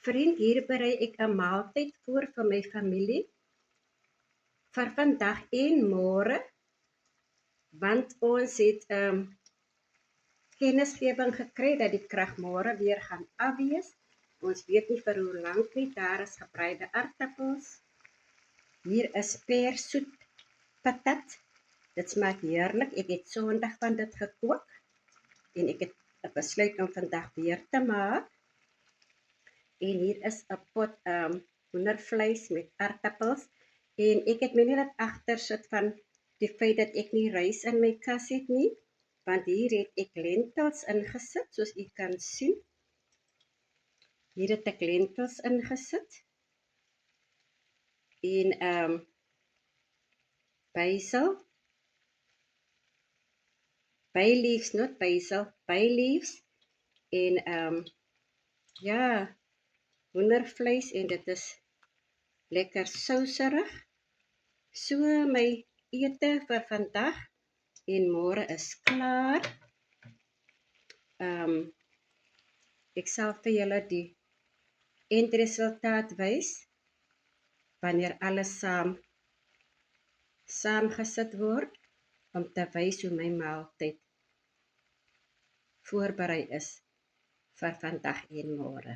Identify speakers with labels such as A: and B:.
A: Vriend, hier berei ek 'n maaltyd voor vir my familie vir vandag en môre, want ons het kennisgewing gekry dat die krag môre weer gaan afwees. Ons weet nie vir hoe lank nie. Daar is gebraaide aardappels. Hier is perssoet patat. Dit smaak heerlik. Ek het Sondag van dit gekook en ek het besluit om vandag weer te maak. En hier is 'n pot hoendervleis met aardappels. En ek het my nie laat agtersit van die feit dat ek nie rys in my kas het nie, want hier het ek lentils ingesit, soos u kan sien. Hier het ek lentils ingesit. En basil, bay leaves, not basil, bay leaves. En ja, hoendervleis en dit is lekker souserig. So my ete vir vandag en môre is klaar. Ek sal vir julle die eindresultaat wys wanneer alles saamgesit word om te wys hoe my maaltyd voorberei is vir vandag en môre.